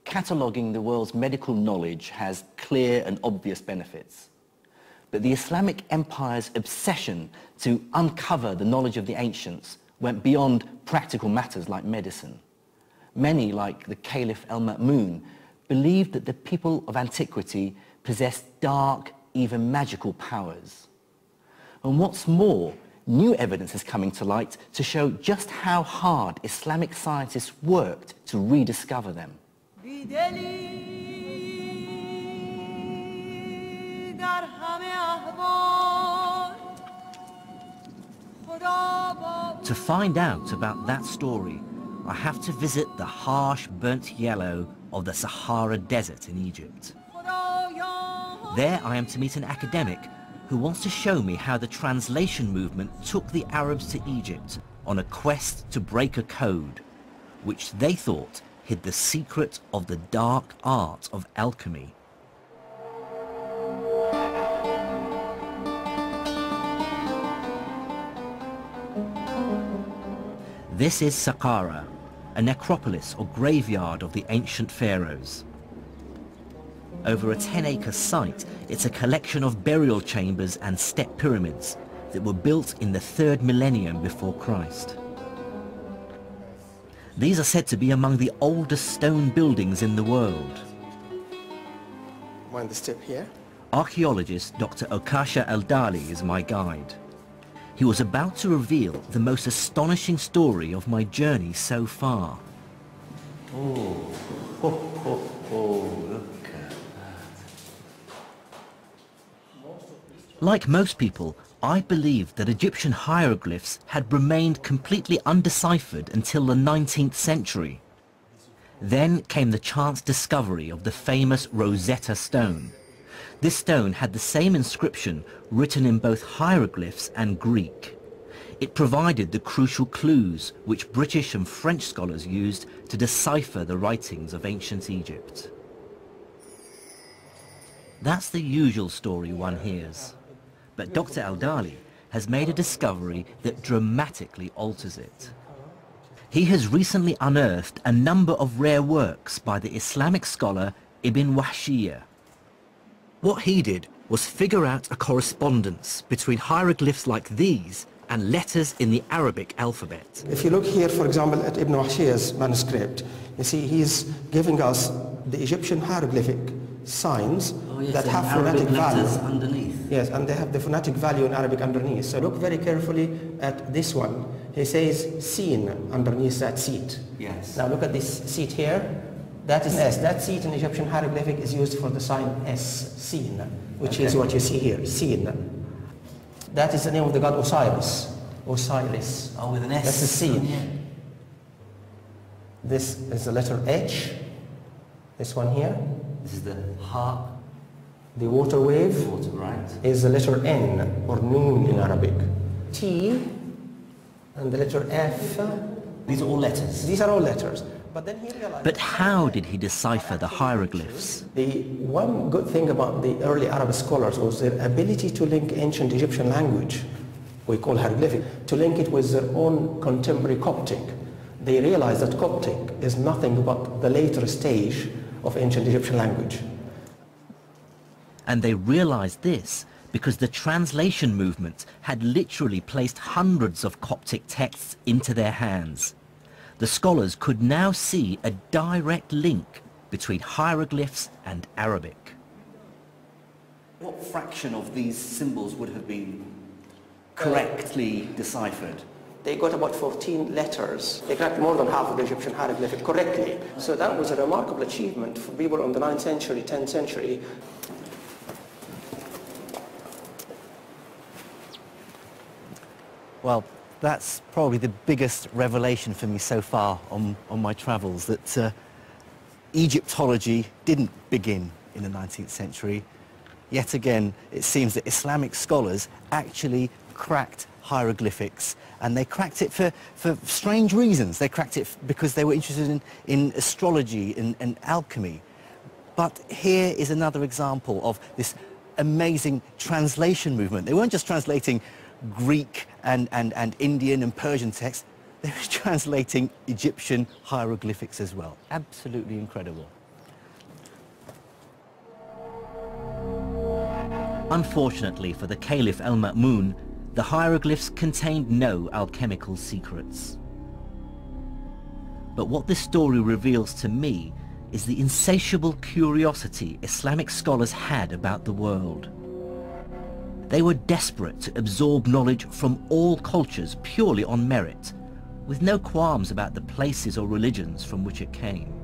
cataloguing the world's medical knowledge has clear and obvious benefits. But the Islamic Empire's obsession to uncover the knowledge of the ancients went beyond practical matters like medicine. Many, like the Caliph al-Ma'mun, believed that the people of antiquity possessed dark, even magical powers. And what's more, new evidence is coming to light to show just how hard Islamic scientists worked to rediscover them. To find out about that story, I have to visit the harsh burnt yellow of the Sahara Desert in Egypt. There I am to meet an academic who wants to show me how the translation movement took the Arabs to Egypt on a quest to break a code, which they thought hid the secret of the dark art of alchemy. This is Saqqara, a necropolis or graveyard of the ancient pharaohs. Over a 10-acre site, it's a collection of burial chambers and step pyramids that were built in the 3rd millennium before Christ. These are said to be among the oldest stone buildings in the world. Mind the step here? Archaeologist Dr. Okasha Al-Dali is my guide. He was about to reveal the most astonishing story of my journey so far. Oh, look at that. Like most people, I believed that Egyptian hieroglyphs had remained completely undeciphered until the 19th century. Then came the chance discovery of the famous Rosetta Stone. This stone had the same inscription written in both hieroglyphs and Greek. It provided the crucial clues which British and French scholars used to decipher the writings of ancient Egypt. That's the usual story one hears. But Dr. Al-Dali has made a discovery that dramatically alters it. He has recently unearthed a number of rare works by the Islamic scholar Ibn Wahshiyya. What he did was figure out a correspondence between hieroglyphs like these and letters in the Arabic alphabet. If you look here, for example, at Ibn Wahshiyya's manuscript, you see he's giving us the Egyptian hieroglyphic signs that have phonetic value underneath. Yes, and they have the phonetic value in Arabic underneath. So look very carefully at this one. He says seen underneath that seat. Yes. Now look at this seat here. That is S. That seat in Egyptian hieroglyphic is used for the sign S, seen, which is what you see here, seen. That is the name of the god Osiris. Osiris. Oh, with an S. That's the seen. Yeah. This is the letter H. This one here. This is the ha. The water wave right. is the letter N, or noon in Arabic. T, and the letter F. These are all letters? These are all letters. But then he realized... But how did he decipher the hieroglyphs? The one good thing about the early Arab scholars was their ability to link ancient Egyptian language, we call hieroglyphic, to link it with their own contemporary Coptic. They realized that Coptic is nothing but the later stage of ancient Egyptian language. And they realized this because the translation movement had literally placed hundreds of Coptic texts into their hands. The scholars could now see a direct link between hieroglyphs and Arabic. What fraction of these symbols would have been correctly deciphered? They got about 14 letters. They cracked more than half of the Egyptian hieroglyphic correctly. So that was a remarkable achievement for people in the 9th century, 10th century. Well, that's probably the biggest revelation for me so far on my travels, that Egyptology didn't begin in the 19th century. Yet again, it seems that Islamic scholars actually cracked hieroglyphics, and they cracked it for strange reasons. They cracked it because they were interested in astrology and alchemy. But here is another example of this amazing translation movement. They weren't just translating Greek and Indian and Persian texts, they were translating Egyptian hieroglyphics as well. Absolutely incredible. Unfortunately for the Caliph al-Ma'mun, the hieroglyphs contained no alchemical secrets. But what this story reveals to me is the insatiable curiosity Islamic scholars had about the world. They were desperate to absorb knowledge from all cultures purely on merit, with no qualms about the places or religions from which it came.